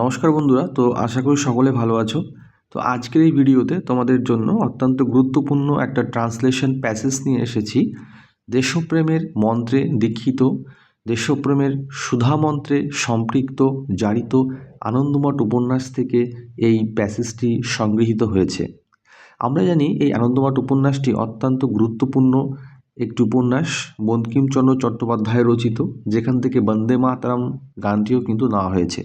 নমস্কার বন্ধুরা, তো আশা করি সকলে ভালো আছো। তো আজকের এই ভিডিওতে তোমাদের জন্য অত্যন্ত গুরুত্বপূর্ণ একটা ট্রান্সলেশন প্যাসেজ নিয়ে এসেছি। দেশপ্রেমের মন্ত্রে দীক্ষিত, দেশপ্রেমের সুধা মন্ত্রে সম্পৃক্ত জারিত আনন্দমঠ উপন্যাস থেকে এই প্যাসেজটি সংগৃহীত হয়েছে। আমরা জানি এই আনন্দমঠ উপন্যাসটি অত্যন্ত গুরুত্বপূর্ণ একটি উপন্যাস, বঙ্কিমচন্দ্র চট্টোপাধ্যায় রচিত, যেখান থেকে বন্দে মাতরম গানটিও কিন্তু নেওয়া হয়েছে।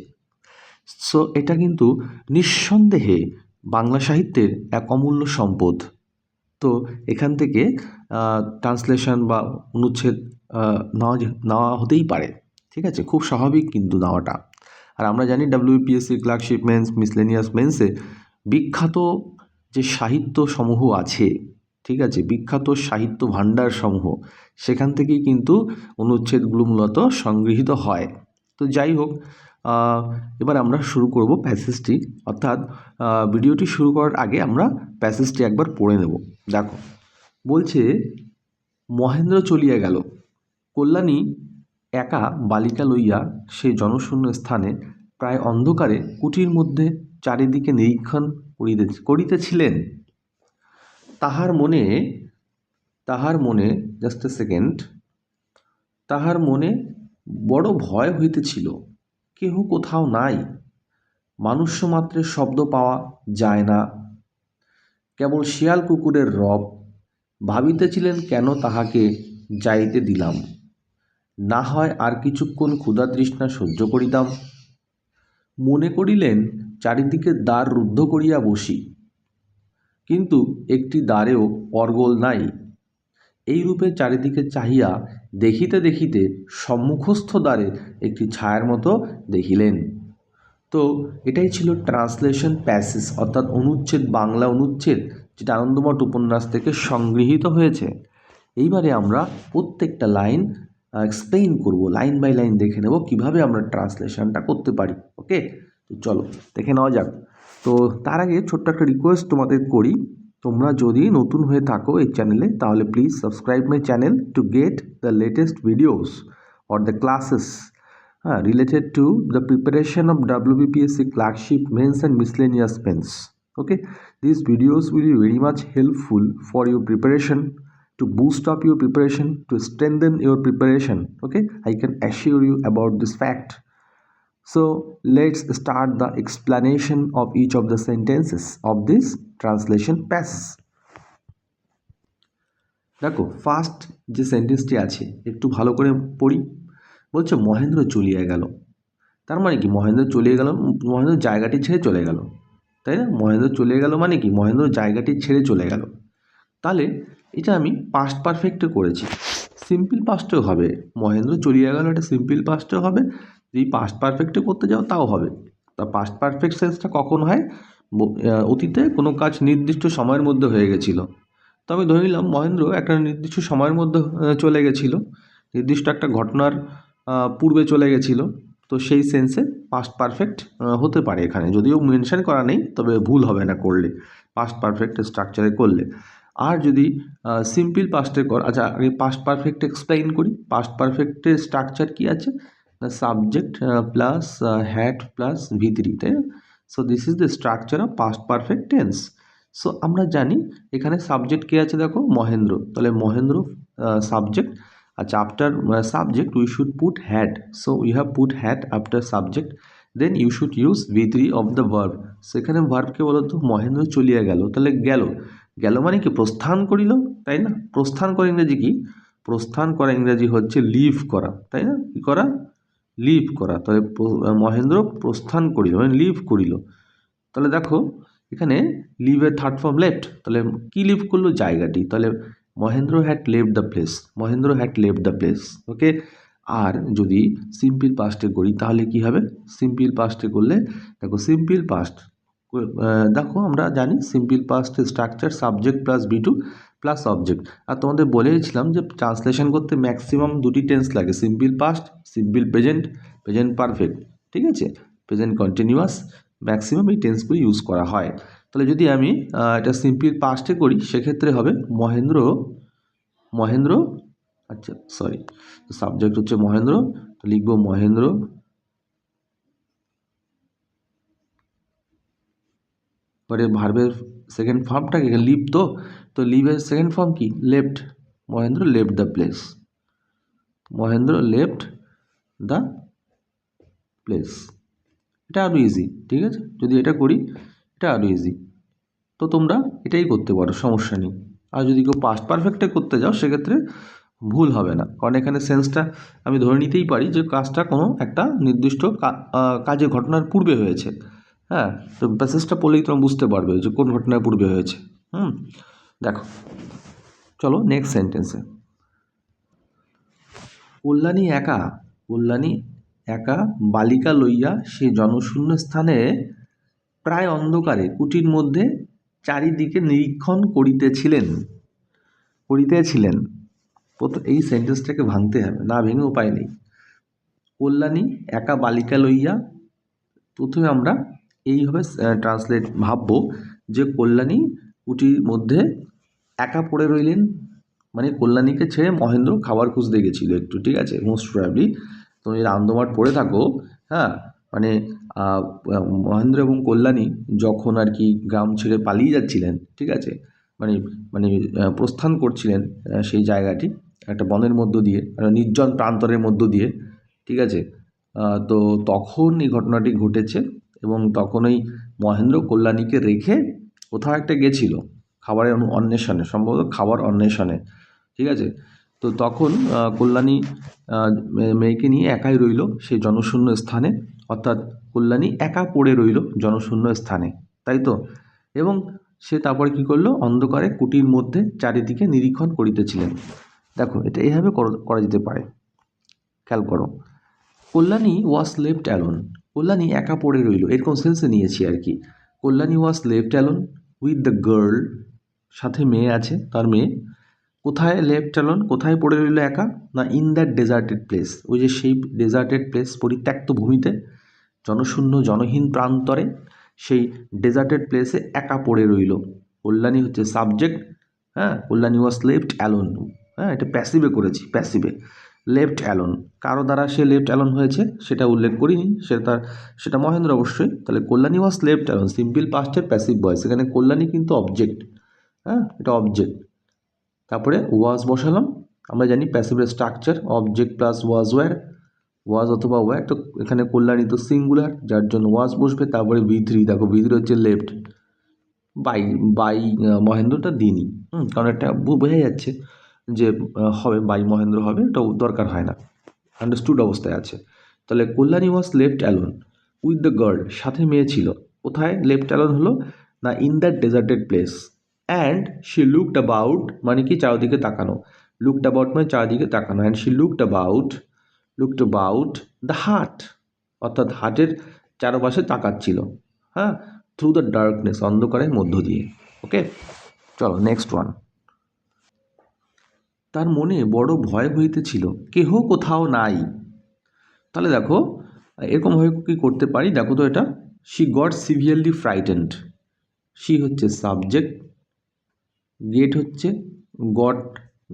সো এটা কিন্তু নিঃসন্দেহে বাংলা সাহিত্যের এক অমূল্য সম্পদ। তো এখান থেকে ট্রান্সলেশন বা অনুচ্ছেদ নেওয়া হতেই পারে, ঠিক আছে, খুব স্বাভাবিক কিন্তু নেওয়াটা। আর আমরা জানি ডাব্লিউবিপিএসসি ক্লার্কশিপ মেন্স, মিসলেনিয়াস মেন্সে বিখ্যাত যে সাহিত্য সমূহ আছে, ঠিক আছে, বিখ্যাত সাহিত্য ভাণ্ডার সমূহ, সেখান থেকেই কিন্তু অনুচ্ছেদগুলো মূলত সংগৃহীত হয়। তো যাই হোক, এবার আমরা শুরু করব প্যাসেজটি, অর্থাৎ ভিডিওটি শুরু করার আগে আমরা প্যাসেজটি একবার পড়ে নেব। দেখো, বলছে, মহেন্দ্র চলিয়া গেল, কল্যাণী একা বালিকা লইয়া সেই জনশূন্য স্থানে প্রায় অন্ধকারে কুটির মধ্যে চারিদিকে নিরীক্ষণ করিতেছিলেন। তাহার মনে জাস্ট এ সেকেন্ড, তাহার মনে বড় ভয় হইতেছিল। কেহ কোথাও নাই, মানুষ্যমাত্রের শব্দ পাওয়া যায় না, কেবল শিয়াল কুকুরের রব। ভাবিতেছিলেন কেন তাহাকে যাইতে দিলাম, না হয় আর কিছুক্ষণ ক্ষুধা তৃষ্ণা সহ্য করিতাম। মনে করিলেন চারিদিকে দ্বার রুদ্ধ করিয়া বসি, কিন্তু একটি দ্বারেও অর্গল নাই। এইরূপে চারিদিকে চাহিয়া দেখিতে দেখিতে সম্মুখস্থ দ্বারে একটি ছায়ার মতো দেখিলেন। তো এটাই ছিল ট্রান্সলেশন প্যাসেজ, অর্থাৎ অনুচ্ছেদ, বাংলা অনুচ্ছেদ, যেটা আনন্দমঠ উপন্যাস থেকে সংগৃহীত হয়েছে। এইবারে আমরা প্রত্যেকটা লাইন এক্সপ্লেইন করব, লাইন বাই লাইন দেখে নেব কিভাবে আমরা ট্রান্সলেশনটা করতে পারি। ওকে, তো চলো দেখে নেওয়া যাক। তো তার আগে ছোট্ট একটা রিকোয়েস্ট তোমাদের করি, তোমরা যদি নতুন হয়ে থাকো এই চ্যানেলে, তাহলে please subscribe my channel to get the latest videos or the classes related to the preparation of WBPSC clerkship mains and miscellaneous mains. Okay, these videos will be very much helpful for your preparation, to boost up your preparation, to strengthen your preparation. Okay, I can assure you about this fact. So let's start the explanation of each of the sentences of this translation passage. দেখো, first যে সেন্টেন্সটি আছে একটু ভালো করে পড়ি। বলছে মহেন্দ্র চলিয়া গেল, তার মানে কি মহেন্দ্র চলিয়ে গেল, মহেন্দ্র জায়গাটি ছেড়ে চলে গেল, তাই না? মহেন্দ্র চলিয়ে গেল মানে কি মহেন্দ্র জায়গাটি ছেড়ে চলে গেল। তাহলে এটা আমি পাস্ট পারফেক্টে করেছি, সিম্পল পাস্টেও হবে। মহেন্দ্র চলিয়া গেল এটা সিম্পল পাস্টেও হবে, যদি পাস্ট পারফেক্টে করতে যাও তাও হবে। তা পাস্ট পারফেক্ট সেন্সটা কখন হয়? অতীতে কোনো কাজ নির্দিষ্ট সময়ের মধ্যে হয়ে গেছিলো। তো আমি ধরে নিলাম মহেন্দ্র একটা নির্দিষ্ট সময়ের মধ্যে চলে গেছিলো, নির্দিষ্ট একটা ঘটনার পূর্বে চলে গেছিলো। তো সেই সেন্সে পাস্ট পারফেক্ট হতে পারে এখানে, যদিও মেনশন করা নেই, তবে ভুল হবে না করলে, পাস্ট পারফেক্ট স্ট্রাকচারে করলে। আর যদি সিম্পল পাস্টে আচ্ছা আমি পাস্ট পারফেক্ট এক্সপ্লেইন করি। পাস্ট পারফেক্টের স্ট্রাকচার কী আছে না, subject plus had plus V three, তাই না? So this is the structure of past perfect tense. So আমরা জানি এখানে সাবজেক্ট কে আছে, দেখো মহেন্দ্র, তাহলে মহেন্দ্র সাবজেক্ট। আচ্ছা, after subject we should put had, so we have put had after subject, then you should use V3 of the verb. সেখানে ভার্বকে বলো তো মহেন্দ্র চলিয়া গেল, তাহলে গেল, গেল মানে কি প্রস্থান করিল, তাই না? প্রস্থান করা ইংরেজি কি? প্রস্থান করা ইংরেজি হচ্ছে লিভ করা, তাই না? কি করা? লিভ করা। তাহলে মহেন্দ্র প্রস্থান করিল মানে লিভ করিল। তাহলে দেখো এখানে লিভের থার্ড ফর্ম লেফট, তাহলে কি লিভ করলো? জায়গাটি। তাহলে Mahendra had left the place, Mahendra had left the place. Okay, আর যদি সিম্পল পাস্টে করি তাহলে কি হবে? সিম্পল পাস্টে করলে দেখো, সিম্পল পাস্ট দেখো আমরা জানি সিম্পল পাস্টের structure subject plus V2 plus object. আর তোমাদের বলেছিলাম যে ট্রান্সলেশন করতে ম্যাক্সিমাম দুটি টেন্স লাগে, simple past, simple present, present perfect, ঠিক আছে, প্রেজেন্ট কন্টিনিউয়াস, ম্যাক্সিমাম এই টেন্সগুলি ইউজ করা হয়। তাহলে যদি আমি এটা সিম্পল পাস্টে করি সেক্ষেত্রে হবে মহেন্দ্র, আচ্ছা সরি, সাবজেক্ট হচ্ছে মহেন্দ্র, তো লিখবো মহেন্দ্র পরে ভার্বের সেকেন্ড ফর্মটাকে লিভ, তো লিভের সেকেন্ড ফর্ম কি? Left. Mahendra left the place, Mahendra left the place. এটা আরও ইজি, ঠিক আছে? যদি এটা করি এটা আরও ইজি, তো তোমরা এটাই করতে পারো, সমস্যা নেই। আর যদি কেউ পাস্ট পারফেক্টে করতে যাও সেক্ষেত্রে ভুল হবে না, কারণ এখানে সেন্সটা আমি ধরে নিতেই পারি যে কাজটা কোনো একটা নির্দিষ্ট কাজের ঘটনার পূর্বে হয়েছে। হ্যাঁ, তো প্যাসেজটা পড়লেই তোমরা বুঝতে পারবে যে কোন ঘটনার পূর্বে হয়েছে। দেখো, চলো নেক্সট সেন্টেন্সে। কল্যাণী একা বালিকা লইয়া সে জনশূন্য স্থানে প্রায় অন্ধকারে কুটির মধ্যে চারিদিকে নিরীক্ষণ করিতেছিলেন। এই সেন্টেন্সটাকে ভাঙতে হবে, না ভেঙে উপায় নেই। কল্যাণী একা বালিকা লইয়া, প্রথমে আমরা এইভাবে ভাববো যে কল্যাণী কুটির মধ্যে একা পড়ে রইলেন, মানে কল্যাণীকে ছেড়ে মহেন্দ্র খাবার খুঁজতে গেছিল একটু, ঠিক আছে? মোস্ট প্রবাবলি তুমি রামদমাট পড়ে থাকো, হ্যাঁ, মানে মহেন্দ্র এবং কল্যাণী যখন আর কি গ্রাম ছেড়ে পালিয়ে যাচ্ছিলেন, ঠিক আছে, মানে মানে প্রস্থান করছিলেন সেই জায়গাটি একটা বনের মধ্য দিয়ে, নির্জন প্রান্তরের মধ্য দিয়ে, ঠিক আছে? তো তখন এই ঘটনাটি ঘটেছে, এবং তখনই মহেন্দ্র কল্যাণীকে রেখে কোথাও একটা গেছিল খাবারের অন্বেষণে, সম্ভবত খাবার অন্বেষণে, ঠিক আছে? তো তখন কল্যাণী মেয়েকে নিয়ে একাই রইল সেই জনশূন্য স্থানে, অর্থাৎ কল্যাণী একা পড়ে রইল জনশূন্য স্থানে, তাই তো? এবং সে তারপরে কী করলো? অন্ধকারে কুটির মধ্যে চারিদিকে নিরীক্ষণ করিতেছিলেন। দেখো, এটা এইভাবে করা যেতে পারে, খেয়াল করো। Kalyani was left alone, Kalyani একা পড়ে রইল, এরকম সেন্সে নিয়েছি আর কি। Kalyani was left alone with the girl, সাথে মেয়ে আছে, তার মেয়ে। কোথায় লেফট অ্যালোন, কোথায় পড়ে রইল একা? না, ইন দ্যাট ডেজার্টেড প্লেস, ওই যে সেই ডেজার্টেড প্লেস, পরিত্যক্ত ভূমিতে, জনশূন্য জনহীন প্রান্তরে, সেই ডেজার্টেড প্লেসে একা পড়ে রইল। কল্যাণী হচ্ছে সাবজেক্ট, হ্যাঁ, কল্যাণী ওয়াজ লেফট অ্যালোন, হ্যাঁ, এটা প্যাসিভে করেছি, প্যাসিভে। লেফট অ্যালোন, কারো দ্বারা সে লেফট অ্যালোন হয়েছে সেটা উল্লেখ করিনি, সেটা মহেন্দ্র অবশ্যই। তাহলে Kalyani was left alone, simple পাস্টের প্যাসিভ ভয়েস, এখানে কল্যাণী কিন্তু অবজেক্ট, হ্যাঁ, এটা অবজেক্ট। তারপরে ওয়াজ বসালাম, আমরা জানি প্যাসিভের স্ট্রাকচার অবজেক্ট প্লাস ওয়াজ অথবা ওয়্যার, তো এখানে কল্যাণী তো সিঙ্গুলার, যার জন্য ওয়াজ বসবে। তারপরে V3, দেখো V3 হচ্ছে লেফট, বাই মহেন্দ্রটা দিনই, কারণ একটা বোঝা যাচ্ছে যে হবে, বাই মহেন্দ্র হবে, এটা দরকার হয় না, আন্ডারস্টুড অবস্থায় আছে। তাহলে Kalyani was left alone with the girl, সাথে মেয়ে ছিল। কোথায় লেফট অ্যালোন হলো? না, in that deserted place. And she looked about, মানে কি চারদিকে তাকানো, লুকড অ্যাবাউট মানে চারদিকে তাকানো। And she looked about the হাট, অর্থাৎ হাটের চারপাশে তাকাচ্ছিল, হ্যাঁ, থ্রু দ্য ডার্কনেস, অন্ধকারের মধ্য দিয়ে। ওকে, চলো নেক্সট ওয়ান। তার মনে বড় ভয় হইতেছিল, কেহ কোথাও নাই। তাহলে দেখো, এরকমভাবে কী করতে পারি, দেখো তো এটা, she got severely frightened, she হচ্ছে সাবজেক্ট, গেট হচ্ছে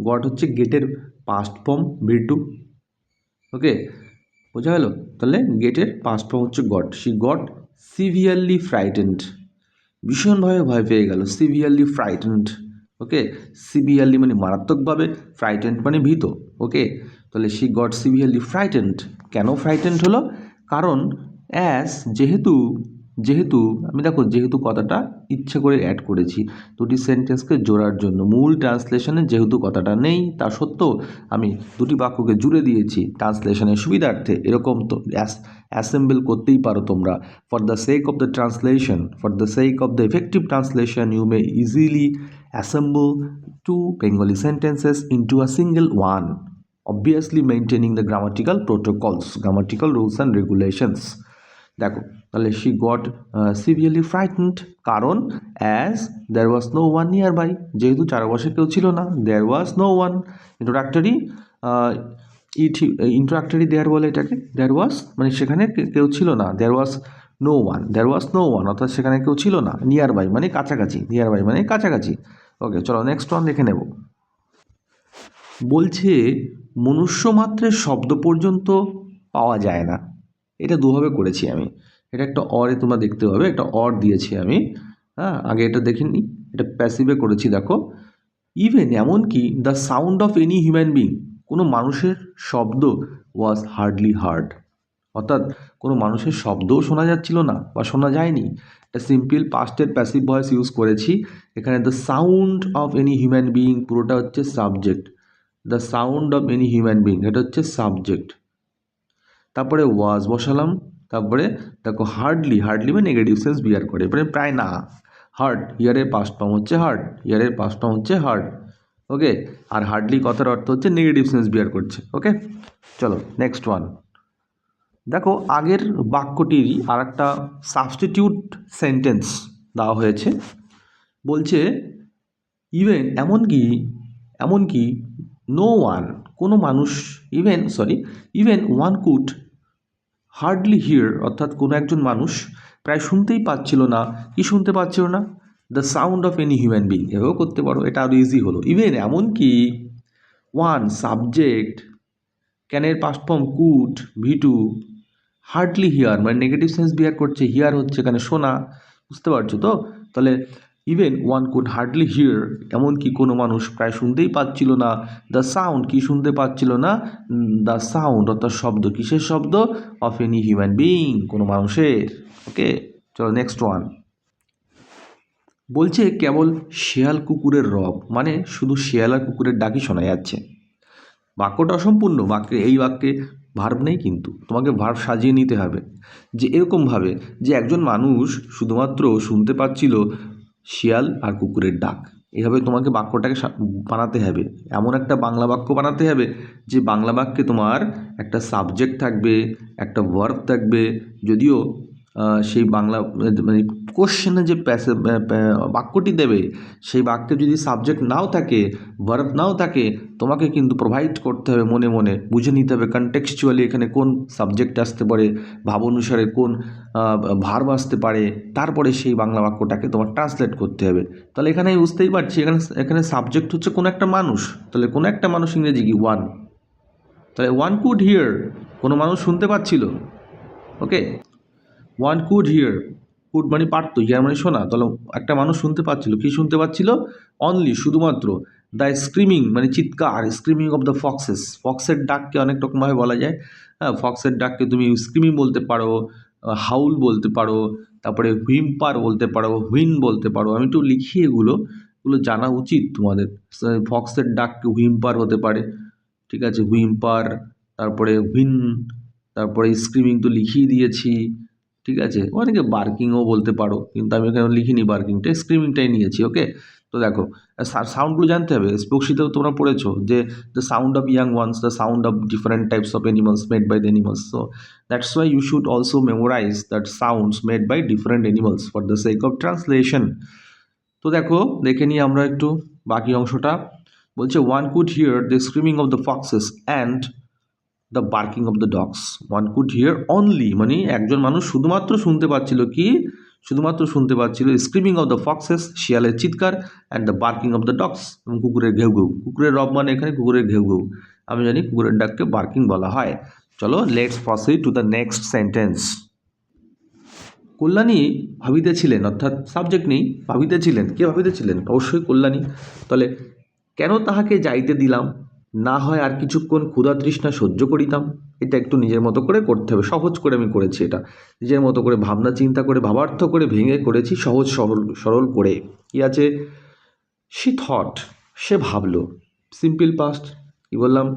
গট হচ্ছে গেটের পাস্ট ফর্ম V2, ওকে, বোঝা গেল? তাহলে গেটের পাস্ট ফর্ম হচ্ছে goat, she got severely frightened, ভীষণভাবে ভয় পেয়ে গেল, সিভিয়ারলি ফ্রাইটেন্ড, ওকে, সিভিয়ারলি মানে মারাত্মকভাবে, ফ্রাইটেন্ড মানে ভীত, ওকে। তাহলে শি গট সিভিয়ারলি ফ্রাইটেন্ড, কেন ফ্রাইটেন্ড হলো? কারণ যেহেতু আমি দেখো যেহেতু কথাটা ইচ্ছে করে অ্যাড করেছি দুটি সেন্টেন্সকে জোড়ার জন্য, মূল ট্রান্সলেশনে যেহেতু কথাটা নেই, তা সত্ত্বেও আমি দুটি বাক্যকে জুড়ে দিয়েছি ট্রান্সলেশনের সুবিধার্থে। এরকম তো অ্যাসেম্বল করতেই পারো তোমরা। For the sake of the translation, for the sake of the effective translation, you may easily assemble two Bengali sentences into a single one, obviously maintaining the grammatical protocols, grammatical rules and regulations. দেখো, তাহলে she got severely frightened কারণ as there was no one nearby, যেহেতু চারপাশে কেউ ছিল না, there was no one, introductory there বলে এটাকে, there was মানে সেখানে কেউ ছিল না, there was no one অর্থাৎ সেখানে কেউ ছিল না, নিয়ারবাই মানে কাছাকাছি, নিয়ারবাই মানে কাছাকাছি। ওকে, চলো নেক্সট ওয়ান দেখে নেব। বলছে মনুষ্য মাত্রের শব্দ পর্যন্ত পাওয়া যায় না, এটা দুভাবে করেছি আমি, এটা একটা অরে তোমরা দেখতে পাবে, একটা অর দিয়েছি আমি, হ্যাঁ, আগে এটা দেখিনি, এটা প্যাসিভে করেছি। দেখো, ইভেন এমনকি the sound of any human being, কোনো মানুষের শব্দ ওয়াজ হার্ডলি হার্ড, অর্থাৎ কোনো মানুষের শব্দও শোনা যাচ্ছিল না বা শোনা যায়নি। এটা সিম্পল পাস্টের প্যাসিভ ভয়েস ইউজ করেছি। এখানে the sound of any human being পুরোটা হচ্ছে subject, the sound of any human being এটা হচ্ছে সাবজেক্ট, তারপরে ওয়াজ বসালাম, তারপরে দেখো হার্ডলি, হার্ডলি মানে নেগেটিভ সেন্স বিয়ার করে, মানে প্রায় না। হার্ড, ইয়ারের পাস্ট ফর্ম হচ্ছে হার্ড, ইয়ারের পাস্ট ফর্ম হচ্ছে হার্ড। ওকে, আর হার্ডলি কথার অর্থ হচ্ছে নেগেটিভ সেন্স বিয়ার করছে। ওকে, চলো নেক্সট ওয়ান। দেখো আগের বাক্যটিরই আর একটা সাবস্টিটিউট সেন্টেন্স দেওয়া হয়েছে। বলছে ইভেন এমনকি, এমনকি নো ওয়ান, কোনো মানুষ, even one could hardly here, অর্থাৎ কোনো একজন মানুষ প্রায় শুনতেই পাচ্ছিল না। কি শুনতে পাচ্ছিল না? The sound of any human being, এভাবেও করতে পারো, এটা আরও ইজি হলো। ইভেন এমনকি ওয়ান সাবজেক্ট, ক্যানের past form could, V two, hardly hear মানে নেগেটিভ সেন্স বিয়ার করছে, হিয়ার হচ্ছে এখানে শোনা। বুঝতে পারছো তো? তাহলে even one could hardly hear, এমনকি কোনো মানুষ প্রায় শুনতেই পাচ্ছিল না। দ্য সাউন্ড, কি শুনতে পাচ্ছিল না? দ্য সাউন্ড অর্থাৎ শব্দ, কিসের শব্দ? অফ এনি হিউম্যান বিং, কোনো মানুষের। ওকে, চলো নেক্সট ওয়ান। বলছে কেবল শেয়াল কুকুরের রব, মানে শুধু শেয়াল আর কুকুরের ডাকই শোনা যাচ্ছে। বাক্যটা অসম্পূর্ণ, এই বাক্যে ভার্ব নেই, কিন্তু তোমাকে ভার্ব সাজিয়ে নিতে হবে। যে এরকমভাবে যে একজন মানুষ শুধুমাত্র শুনতে পাচ্ছিল শিয়াল আর কুকুরের ডাক, এভাবে তোমাকে বাক্যটাকে বানাতে হবে। এমন একটা বাংলা বাক্য বানাতে হবে যে বাংলা বাক্যে তোমার একটা সাবজেক্ট থাকবে, একটা ভার্ব থাকবে। যদিও সেই বাংলা মানে কোশ্চেনে যে বাক্যটি দেবে সেই বাক্যে যদি সাবজেক্ট নাও থাকে, ভার্ব নাও থাকে, তোমাকে কিন্তু প্রোভাইড করতে হবে, মনে মনে বুঝে নিতে হবে কনটেক্সচুয়ালি এখানে কোন সাবজেক্ট আসতে পারে, ভাব অনুসারে কোন ভার্ব আসতে পারে, তারপরে সেই বাংলা বাক্যটাকে তোমার ট্রান্সলেট করতে হবে। তাহলে এখানে আমি বুঝতেই পারছি এখানে সাবজেক্ট হচ্ছে কোনো একটা মানুষ, তাহলে কোনো একটা মানুষ ইংরেজি কি? ওয়ান। তাহলে ওয়ান কুড হিয়ার, কোনো মানুষ শুনতে পাচ্ছিল। ওকে, ওয়ান কুড হিয়ার, কুড মানে পারতো, হিয়ার মানে শোনা, তাহলে একটা মানুষ শুনতে পাচ্ছিল। কি শুনতে পাচ্ছিল? অনলি, শুধুমাত্র। দ্য স্ক্রিমিং মানে চিৎকার, স্ক্রিমিং অফ দ্য ফক্সেস, ফক্সের ডাককে অনেক রকমভাবে বলা যায়। হ্যাঁ, ফক্সের ডাককে তুমি স্ক্রিমিং বলতে পারো, হাউল বলতে পারো, তারপরে হুইম্পার বলতে পারো, হুইন বলতে পারো। আমি একটু লিখি, এগুলো জানা উচিত তোমাদের। ফক্সের ডাককে হুইম্পার হতে পারে, ঠিক আছে, হুইম্পার, তারপরে হুইন, তারপরে স্ক্রিমিং তো লিখিয়ে দিয়েছি, ঠিক আছে। অনেকে বার্কিংও বলতে পারো, কিন্তু আমি এখানে লিখিনি বার্কিংটা, স্ক্রিমিংটাই নিয়েছি। ওকে, তো দেখো সাউন্ডগুলো জানতে হবে। স্পোকশিতেও তোমরা পড়েছো যে the sound of young ones, the sound of different types of animals made by the animals. So that's why you should also memorise that sounds made by different animals for the sake of translation. তো দেখো, দেখে নিই আমরা একটু বাকি অংশটা। বলছে one could hear the screaming of the foxes and the barking of the dogs. One could hear only মানে একজন মানুষ শুধুমাত্র শুনতে পাচ্ছিল, কি শুধুমাত্র শুনতে পাচ্ছিল? স্ক্রিমিং অফ দ্য ফক্সেস, শিয়ালের চিৎকার, and the barking of the dogs, এবং কুকুরের ঘেউ ঘেউ। কুকুরের রব মানে এখানে কুকুরের ঘেউ ঘেউ। আমি জানি কুকুরের ডাককে বার্কিং বলা হয়। চলো let's proceed to the next sentence. Kalyani ভাবিতেছিলেন, অর্থাৎ সাবজেক্ট নেই, ভাবিতেছিলেন। কে ভাবিতেছিলেন? অবশ্যই কল্যাণী। তাহলে কেন তাহাকে যাইতে দিলাম, না হয় আর কিছুক্ষণ ক্ষুধা তৃষ্ণা সহ্য করিতাম। এটা একটু নিজের মতো করে করতে হবে, সহজ করে আমি করেছি এটা, নিজের মতো করে ভাবনা চিন্তা করে ভাবার্থ করে ভেঙে করেছি, সহজ সরল সরল করে। কি আছে? শি থট, সে ভাবলো। সিম্পল পাস্ট, কি বললাম?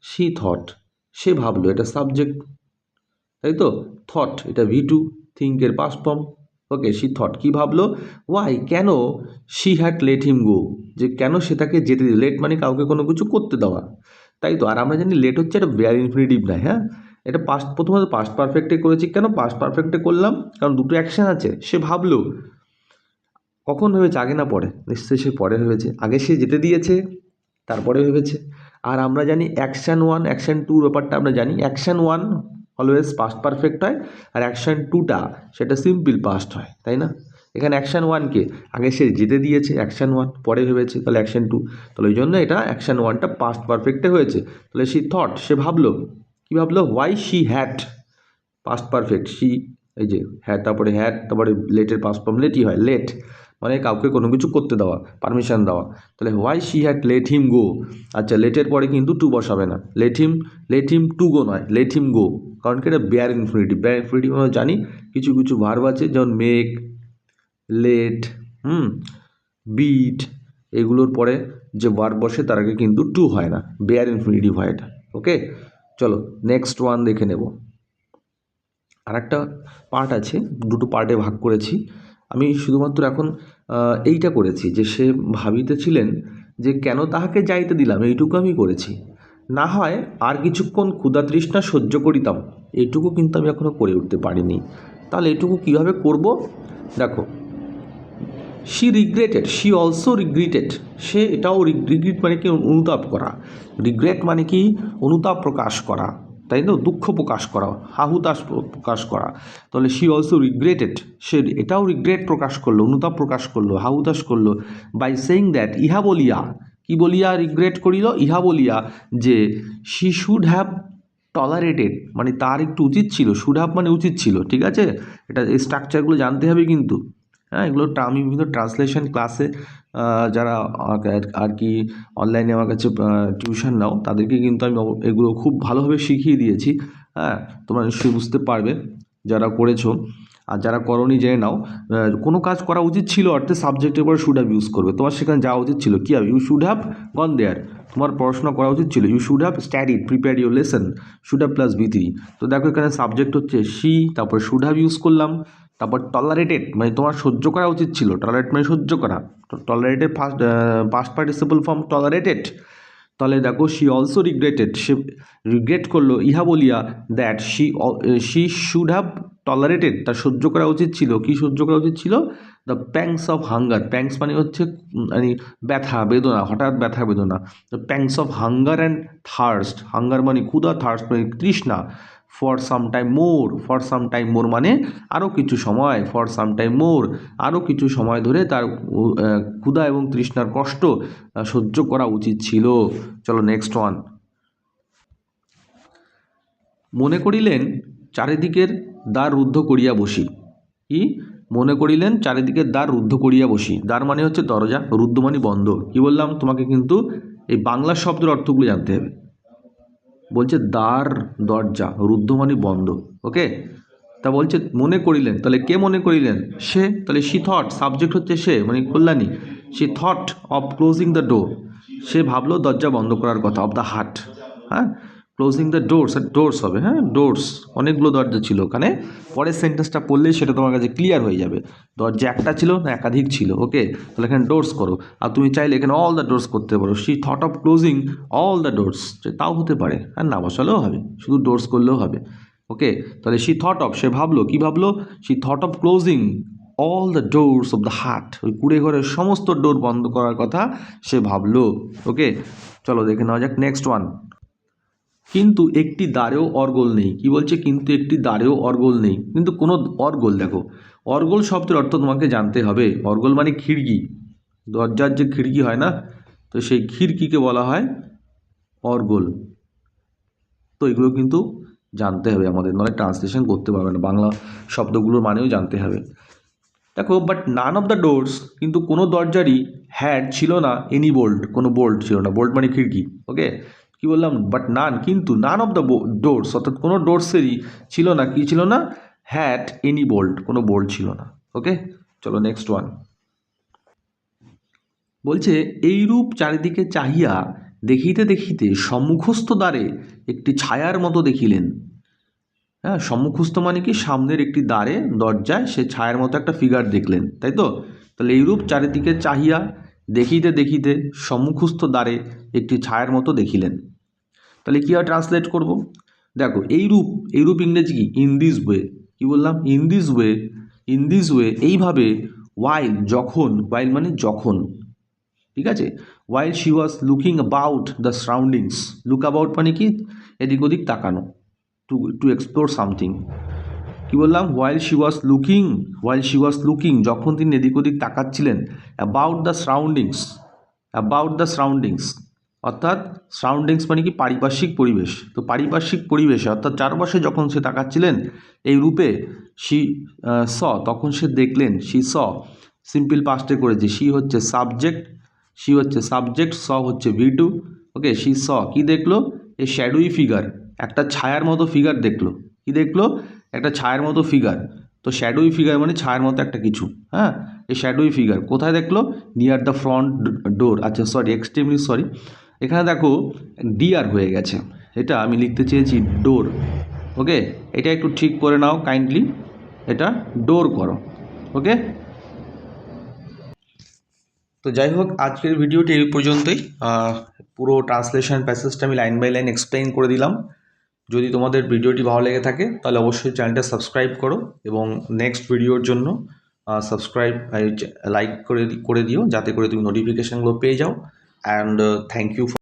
শি থট, সে ভাবলো, এটা সাবজেক্ট, তাই তো। থট এটা ভি টু, থিঙ্কের past form. Okay, she thought, কী ভাবলো? ওয়াই, কেন? She had let him go, যে কেন সে তাকে যেতে দিল। লেট মানে কাউকে কোনো কিছু করতে দেওয়া, তাই তো। আর আমরা জানি লেট হচ্ছে এটা বেয়ার ইনফিনিটিভ নয়। হ্যাঁ, এটা পাস্ট, প্রথমত পাস্ট পারফেক্টে করেছি। কেন পাস্ট পারফেক্টে করলাম? কারণ দুটো অ্যাকশন আছে। সে ভাবলো, কখন ভেবেছে? আগে না পরে? নিশ্চয়ই সে পরে ভেবেছে। আগে সে যেতে দিয়েছে, তারপরে ভেবেছে। আর আমরা জানি অ্যাকশান ওয়ান অ্যাকশান টুর ব্যাপারটা আমরা জানি। Action one always past perfect হয়, আর অ্যাকশান টুটা সেটা সিম্পল পাস্ট হয়, তাই না। এখানে অ্যাকশান ওয়ানকে আগে সে যেতে দিয়েছে, অ্যাকশান ওয়ান, পরে ভেবেছে, তাহলে অ্যাকশান টু। তাহলে ওই জন্য এটা অ্যাকশান ওয়ানটা পাস্ট পারফেক্টে হয়েছে। তাহলে শি থট, সে ভাবলো। কী ভাবলো? Why she had, past perfect, she, এই যে হ্যাড, তারপরে হ্যাড, তারপরে লেটের পাস্ট ফর্ম লেটই হয়, লেট মানে কাউকে কোনো কিছু করতে দেওয়া, পারমিশন দেওয়া। তাহলে why she had let him go. আচ্ছা, লেটের পরে কিন্তু টু বসাবে না, লেট হিম টু গো নয়, লেট হিম গো, কারণ কি এটা বেয়ার ইনফিনিটিভ। বেয়ার ইনফিনিটিভ আমরা জানি কিছু কিছু ভার্ব আছে, যেমন মেক, লেট, বিট, এগুলোর পরে যে ভার্ব বসে তার আগে কিন্তু টু হয় না, বেয়ার ইনফিনিটিভ হয় এটা। ওকে, চলো নেক্সট ওয়ান দেখে নেব। আর একটা পার্ট আছে, দুটো পার্টে ভাগ করেছি আমি, শুধুমাত্র এখন এইটা করেছি যে সে ভাবিতেছিলেন যে কেন তাহাকে যাইতে দিলাম, এইটুকু আমি করেছি। না হয় আর কিছুক্ষণ ক্ষুধা তৃষ্ণা সহ্য করিতাম, এইটুকু কিন্তু আমি এখনও করে উঠতে পারিনি। তাহলে এইটুকু কীভাবে করব? দেখো, she regretted, she also regretted, সে এটাও রিগ্রেট মানে কি অনুতাপ করা, রিগ্রেট মানে কি অনুতাপ প্রকাশ করা, তাই তো, দুঃখ প্রকাশ করা, হাহুতাশ প্রকাশ করা। তাহলে শি অলসো রিগ্রেটেড, সে এটাও রিগ্রেট প্রকাশ করলো, অনুতাপ প্রকাশ করলো, হাহুতাশ করলো, বাই সেইং দ্যাট, ইহা বলিয়া, কি বলিয়া রিগ্রেট করিল? ইহা বলিয়া যে শি শুড হ্যাভ টলারেটেড, মানে তার একটু উচিত ছিল, শুড হ্যাভ মানে উচিত ছিল, ঠিক আছে, এটা এই স্ট্রাকচারগুলো জানতে হবে কিন্তু। হ্যাঁ, এগুলো আমি বিভিন্ন ট্রান্সলেশন ক্লাসে যারা আর কি অনলাইনে আমার কাছে টিউশন নাও, তাদেরকে কিন্তু আমি এগুলো খুব ভালোভাবে শিখিয়ে দিয়েছি। হ্যাঁ, তোমরা নিশ্চয়ই বুঝতে পারবে যারা করেছো, আর যারা করোনি জেনে নাও। কোনো কাজ করা উচিত ছিল অর্থে সাবজেক্টের পরে শুড হ্যাভ ইউজ করবে। তোমার সেখানে যাওয়া উচিত ছিল, কী হবে? You should have gone there, তোমার পড়াশোনা করা উচিত ছিল। You should have studied, prepare your lesson, should have plus V3। তো দেখো এখানে সাবজেক্ট হচ্ছে শি, তারপর শুড হ্যাভ ইউজ করলাম, তারপর টলারেটেড মানে তোমার সহ্য করা উচিত ছিল, টলারেট মানে সহ্য করা, tolerated past participle form tolerated. তাহলে দেখো she also regretted, say regret করলো, ইহা বলিয়া that she should have tolerated, তার সহ্য করা উচিত ছিল, কি সহ্য করা উচিত ছিল? The pangs of hunger, pangs মানে হচ্ছে মানে ব্যথা বেদনা, হঠাৎ ব্যথা বেদনা, the pangs of hunger and thirst, hunger মানে ক্ষুধা, থার্স্ট মানে তৃষ্ণা, for some time more, for some time more মানে আরও কিছু সময়, ফর সাম টাইম মোর আরও কিছু সময় ধরে তার ক্ষুধা এবং তৃষ্ণার কষ্ট সহ্য করা উচিত ছিল। চলো নেক্সট ওয়ান। মনে করিলেন চারিদিকের দ্বার রুদ্ধ করিয়া বসি, কি মনে করিলেন চারিদিকের দ্বার রুদ্ধ করিয়া বসি, দ্বার মানে হচ্ছে দরজা, রুদ্ধ মানে বন্ধ। কি বললাম তোমাকে, কিন্তু এই বাংলা শব্দের অর্থগুলো জানতে হবে। বলছে দ্বার, দরজা, রুদ্ধ মানে বন্ধ। ওকে, তা বলছে মনে করিলেন, তাহলে কে মনে করিলেন? সে, তাহলে শি থট, সাবজেক্ট হচ্ছে সে মানে Kalyani, she thought of closing the door, সে ভাবলো দরজা বন্ধ করার কথা, অফ দ্য হার্ট। হ্যাঁ, ক্লোজিং দ্য ডোরস, ডোরস হবে, হ্যাঁ ডোরস, অনেকগুলো দরজা ছিল ওখানে, পরের সেন্টেন্সটা পড়লেই সেটা তোমার কাছে ক্লিয়ার হয়ে যাবে, দরজা একটা ছিল না একাধিক ছিল। ওকে, তাহলে এখানে ডোরস করো, আর তুমি চাইলে এখানে অল দ্য ডোরস করতে পারো, she thought of closing all the doors, তাও হতে পারে, আর না বসালেও হবে, শুধু ডোরস করলেও হবে। ওকে, তাহলে শি থট অফ, সে ভাবলো, কি ভাবলো? She thought of closing all the doors of the heart, ওই কুড়ে ঘরের সমস্ত ডোর বন্ধ করার কথা সে ভাবলো। ওকে, চলো দেখে নেওয়া যাক নেক্সট ওয়ান। কিন্তু একটি দ্বারেও অর্গল নেই, কি বলছে? কিন্তু একটি দ্বারেও অর্গল নেই, কিন্তু কোনো অর্গল, দেখো অর্গল শব্দের অর্থ তোমাকে জানতে হবে। অর্গল মানে খিড়কি, দরজার যে খিড়কি হয় না, তো সেই খিড়কিকে বলা হয় অর্গল। তো এগুলো কিন্তু জানতে হবে আমাদের, নয় ট্রান্সলেশন করতে পারবে না, বাংলা শব্দগুলোর মানেও জানতে হবে। দেখো, but none of the doors, কিন্তু কোনো দরজারই হ্যাড ছিল না এনি বোল্ট, কোনো বোল্ট ছিল না, বোল্ট মানে খিড়কি। ওকে, কি বললাম? বাট নান, কিন্তু নান অফ দ্য ডোরস, অর্থাৎ কোনো ডোরসেরই ছিল না, কি ছিল না? হ্যাড এনি বোল্ট, কোনো বোল্ট ছিল না। ওকে, চলো নেক্সট ওয়ান। বলছে এইরূপ চারিদিকে চাহিয়া দেখিতে দেখিতে সম্মুখস্থ দ্বারে একটি ছায়ার মতো দেখিলেন। হ্যাঁ, সম্মুখস্থ মানে কি? সামনের একটি দ্বারে, দরজায় সে ছায়ার মতো একটা ফিগার দেখলেন, তাই তো? তাহলে এইরূপ চারিদিকে চাহিয়া দেখিতে দেখিতে সম্মুখস্থ দ্বারে একটি ছায়ার মতো দেখিলেন। তাহলে কীভাবে ট্রান্সলেট করব? দেখো, এইরূপ, এইরূপ ইংরেজি কি? In this way. কী বললাম? In this way, in this way, এইভাবে। ওয়াইল, যখন, ওয়াইল মানে যখন, ঠিক আছে? While she was looking about the surroundings, look about মানে কি? এদিক ওদিক তাকানো, টু এক্সপ্লোর সামথিং। কী বললাম? ওয়াইল শি ওয়াজ লুকিং, যখন তিনি এদিক ওদিক তাকাচ্ছিলেন, about the surroundings, about the surroundings, অর্থাৎ সারাউন্ডিংস মানে কি? পারিপার্শ্বিক পরিবেশ। তো পারিপার্শ্বিক পরিবেশে অর্থাৎ চারপাশে যখন সে তাকাচ্ছিলেন এই রূপে, শি স, তখন সে দেখলেন, শি স সিম্পল পাস্টে করেছি। শি হচ্ছে সাবজেক্ট, স হচ্ছে V2। ওকে, শি স কি দেখলো? এ শ্যাডোই ফিগার, একটা ছায়ার মতো ফিগার দেখলো। কি দেখলো? একটা ছায়ার মতো ফিগার। তো শ্যাডোই ফিগার মানে ছায়ার মতো একটা কিছু। হ্যাঁ, এই শ্যাডোই ফিগার কোথায় দেখলো? Near the front door. আচ্ছা সরি, এক্সট্রিমলি সরি, এখানে দেখো ডিআর হয়ে গেছে, এটা আমি লিখতে চেয়েছি ডোর। ওকে, এটা একটু ঠিক করে নাও কাইন্ডলি, এটা ডোর করো। ওকে, তো যাই হোক, আজকের ভিডিওটি এই পর্যন্তই। পুরো ট্রান্সলেশন প্যাসেজটা আমি লাইন বাই লাইন এক্সপ্লেইন করে দিলাম। যদি তোমাদের ভিডিওটি ভালো লেগে থাকে তাহলে অবশ্যই চ্যানেলটা সাবস্ক্রাইব করো এবং নেক্সট ভিডিওর জন্য সাবস্ক্রাইব লাইক করে দিও, যাতে করে তুমি নোটিফিকেশানগুলো পেয়ে যাও। And thank you.